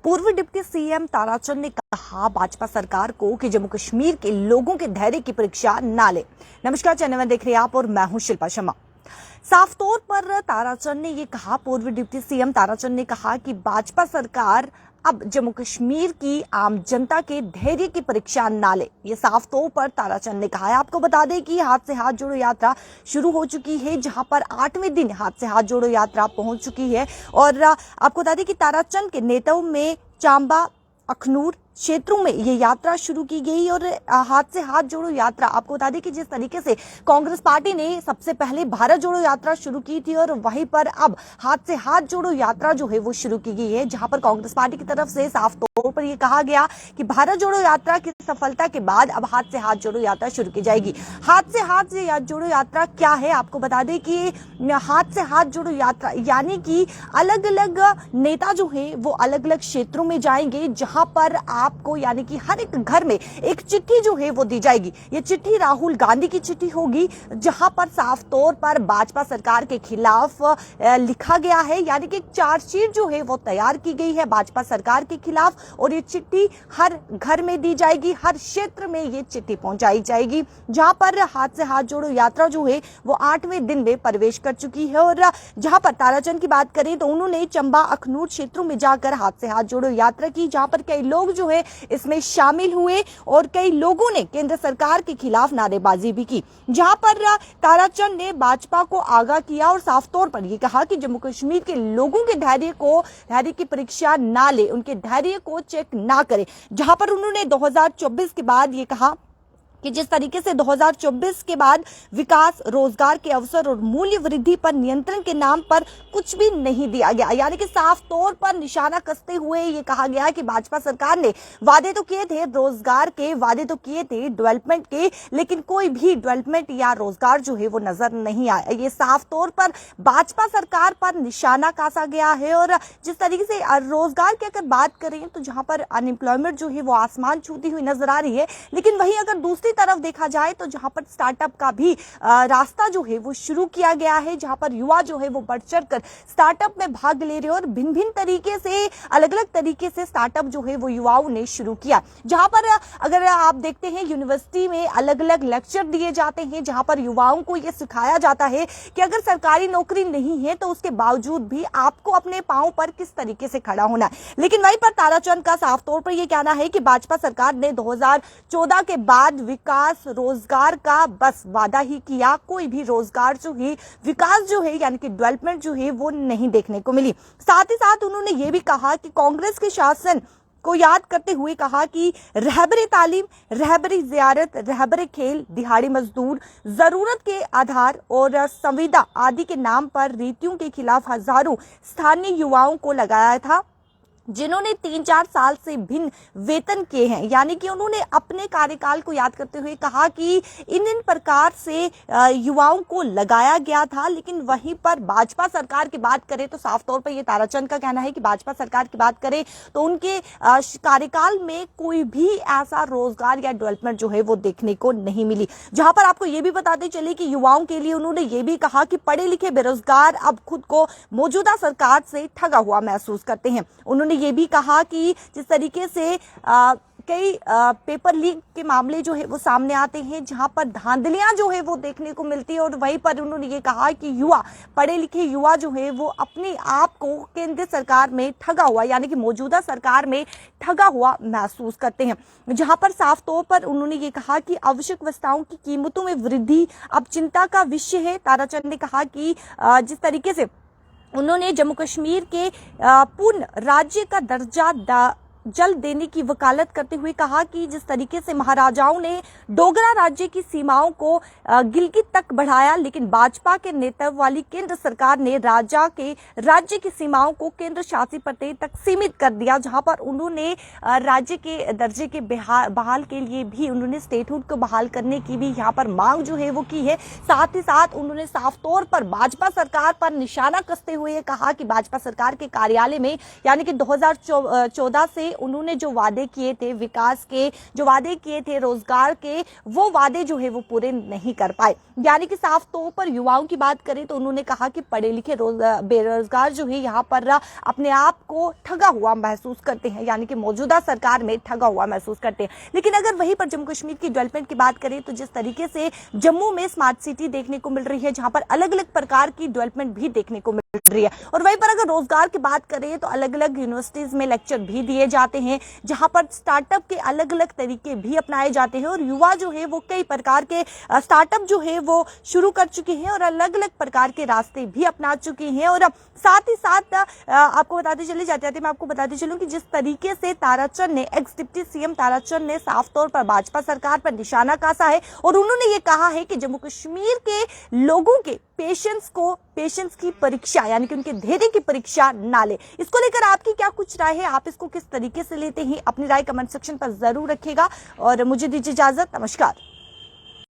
पूर्व deputy CM Tarachand ने कहा भाजपा सरकार को कि जम्मू कश्मीर के लोगों के धैर्य की परीक्षा ना ले। नमस्कार, चैनल में देख रहे हैं आप और मैं हूं शिल्पा शर्मा। साफ तौर पर ताराचंद ने ये कहा, पूर्व डिप्टी सीएम ताराचंद ने कहा कि भाजपा सरकार अब जम्मू कश्मीर की आम जनता के धैर्य की परीक्षा ना ले। ये साफ तौर पर ताराचंद ने कहा है। आपको बता दें कि हाथ से हाथ जोड़ो यात्रा शुरू हो चुकी है, जहां पर 8वें दिन हाथ से हाथ जोड़ो यात्रा पहुंच चुकी है। और आपको बता दें कि ताराचंद के नेतृत्व में चांबा, अखनूर क्षेत्रों में ये यात्रा शुरू की गई। और हाथ से हाथ जोड़ो यात्रा, आपको बता दें कि जिस तरीके से कांग्रेस पार्टी ने सबसे पहले भारत जोड़ो यात्रा शुरू की थी और वहीं पर अब हाथ से हाथ जोड़ो यात्रा जो है वो शुरू की गई है, जहां पर कांग्रेस पार्टी की तरफ से साफ तौर पर यह कहा गया कि भारत जोड़ो यात्रा की सफलता के बाद अब हाथ से हाथ जोड़ो यात्रा शुरू की जाएगी। हाथ से हाथ जोड़ो यात्रा क्या है, आपको बता दें कि हाथ से हाथ जोड़ो यात्रा यानी कि अलग अलग नेता जो है वो अलग अलग क्षेत्रों में जाएंगे, जहां पर आपको यानी कि हर एक घर में एक चिट्ठी जो है वो दी जाएगी। ये चिट्ठी राहुल गांधी की चिट्ठी होगी, जहां पर साफ तौर पर भाजपा सरकार के खिलाफ लिखा गया है, यानी कि एक चार्जशीट जो है वो तैयार की गई है भाजपा सरकार के खिलाफ। और ये चिट्ठी हर घर में दी जाएगी, हर क्षेत्र में ये चिट्ठी पहुंचाई जाएगी, जहां पर हाथ से हाथ जोड़ो यात्रा जो है वो 8वें दिन में प्रवेश कर चुकी है। और जहां पर ताराचंद की बात करें तो उन्होंने चंबा, अखनूर क्षेत्रों में जाकर हाथ से हाथ जोड़ो यात्रा की, जहां पर कई लोग जो है इसमें शामिल हुए और कई लोगों ने केंद्र सरकार के खिलाफ नारेबाजी भी की। जहां पर ताराचंद ने भाजपा को आगाह किया और साफ तौर पर यह कहा कि जम्मू कश्मीर के लोगों के धैर्य की परीक्षा ना ले, उनके धैर्य को चेक ना करे। जहां पर उन्होंने 2024 के बाद ये कहा कि जिस तरीके से 2024 के बाद विकास, रोजगार के अवसर और मूल्य वृद्धि पर नियंत्रण के नाम पर कुछ भी नहीं दिया गया, यानी कि साफ तौर पर निशाना कसते हुए ये कहा गया कि भाजपा सरकार ने वादे तो किए थे, रोजगार के वादे तो किए थे, डेवलपमेंट के, लेकिन कोई भी डेवलपमेंट या रोजगार जो है वो नजर नहीं आया। ये साफ तौर पर भाजपा सरकार पर निशाना कसा गया है। और जिस तरीके से रोजगार की अगर बात करें तो जहां पर अनएम्प्लॉयमेंट जो है वो आसमान छूती हुई नजर आ रही है, लेकिन वहीं अगर दूसरी तरफ देखा जाए तो जहां पर स्टार्टअप का भी रास्ता जो है वो शुरू किया गया है, जहां पर युवा जो है वो बढ़ चढ़कर स्टार्टअप में भाग ले रहे हैं और भिन्न भिन्न तरीके से, अलग अलग तरीके से स्टार्टअप जो है वो युवाओं ने शुरू किया। जहां पर अगर आप देखते हैं यूनिवर्सिटी में अलग अलग लेक्चर दिए जाते हैं, जहां पर युवाओं को यह सिखाया जाता है कि अगर सरकारी नौकरी नहीं है तो उसके बावजूद भी आपको अपने पांव पर किस तरीके से खड़ा होना है। लेकिन वहीं पर ताराचंद का साफ तौर पर यह कहना है कि भाजपा सरकार ने 2014 के बाद विकास, रोजगार का बस वादा ही किया, कोई भी रोजगार जो है, विकास जो है यानी कि डेवलपमेंट जो है वो नहीं देखने को मिली। साथ ही साथ उन्होंने ये भी कहा कि कांग्रेस के शासन को याद करते हुए कहा कि रहबरे तालीम, रहबरी जियारत, रहबरे खेल, दिहाड़ी मजदूर, जरूरत के आधार और संविदा आदि के नाम पर रीतियों के खिलाफ हजारों स्थानीय युवाओं को लगाया था, जिन्होंने 3-4 साल से भिन्न वेतन किए हैं। यानी कि उन्होंने अपने कार्यकाल को याद करते हुए कहा कि इन प्रकार से युवाओं को लगाया गया था। लेकिन वहीं पर भाजपा सरकार की बात करें तो साफ तौर पर यह ताराचंद का कहना है कि भाजपा सरकार की बात करें तो उनके कार्यकाल में कोई भी ऐसा रोजगार या डेवलपमेंट जो है वो देखने को नहीं मिली। जहां पर आपको ये भी बताते चले कि युवाओं के लिए उन्होंने ये भी कहा कि पढ़े लिखे बेरोजगार अब खुद को मौजूदा सरकार से ठगा हुआ महसूस करते हैं। उन्होंने ये भी कहा कि जिस तरीके से कई पेपर लीक के मामले जो है वो सामने आते हैं, जहां पर धांधलियां जो है वो देखने को मिलती है। और वहीं पर उन्होंने ये कहा कि युवा, पढ़े लिखे युवा जो है वो अपने आप को केंद्र सरकार में ठगा हुआ यानी कि मौजूदा सरकार में ठगा हुआ महसूस करते हैं। जहां पर साफ तौर पर उन्होंने ये कहा कि आवश्यक वस्तुओं की कीमतों में वृद्धि अब चिंता का विषय है। ताराचंद ने कहा कि जिस तरीके से उन्होंने जम्मू कश्मीर के पूर्ण राज्य का दर्जा जल्द देने की वकालत करते हुए कहा कि जिस तरीके से महाराजाओं ने डोगरा राज्य की सीमाओं को गिलगित तक बढ़ाया, लेकिन भाजपा के नेतृत्व वाली केंद्र सरकार ने राज्य की सीमाओं को केंद्र शासित प्रदेश तक सीमित कर दिया। जहां पर उन्होंने राज्य के दर्जे के बहाल के लिए भी उन्होंने स्टेटहुड को बहाल करने की भी यहाँ पर मांग जो है वो की है। साथ ही साथ उन्होंने साफ तौर पर भाजपा सरकार पर निशाना कसते हुए कहा कि भाजपा सरकार के कार्यालय में यानी कि 2014 से उन्होंने जो वादे किए थे, विकास के जो वादे किए थे, रोजगार के, वो वादे जो है वो पूरे नहीं कर पाए। यानी कि साफ तौर पर युवाओं की बात करें तो उन्होंने कहा कि पढ़े लिखे बेरोजगार जो है यहाँ पर अपने आप को ठगा हुआ महसूस करते हैं, यानी कि मौजूदा सरकार में ठगा हुआ महसूस करते हैं। लेकिन अगर वहीं पर जम्मू कश्मीर की डेवलपमेंट की बात करें तो जिस तरीके से जम्मू में स्मार्ट सिटी देखने को मिल रही है, जहां पर अलग अलग प्रकार की डेवलपमेंट भी देखने को मिल रही है, और वहीं पर अगर रोजगार की बात करें तो अलग अलग यूनिवर्सिटीज में लेक्चर भी दिए जाते हैं, जहां पर स्टार्टअप के अलग अलग तरीके भी अपनाए जाते हैं, और युवा जो है वो कई प्रकार के स्टार्टअप जो है वो शुरू कर चुके हैं और अलग अलग प्रकार के रास्ते भी अपना चुके हैं। और साथ ही साथ आपको बताते चले जाते मैं आपको बताते चलूं कि जिस तरीके से ताराचंद ने, एक्स डिप्टी सीएम ताराचंद ने साफ तौर पर भाजपा सरकार पर निशाना कसा है, और उन्होंने ये कहा है कि जम्मू कश्मीर के लोगों के पेशेंस की परीक्षा, यानी कि उनके धैर्य की परीक्षा ना ले। इसको लेकर आपकी क्या कुछ राय है, आप इसको किस तरीके से लेते हैं? अपनी राय कमेंट सेक्शन पर जरूर रखिएगा और मुझे दीजिए इजाजत। नमस्कार।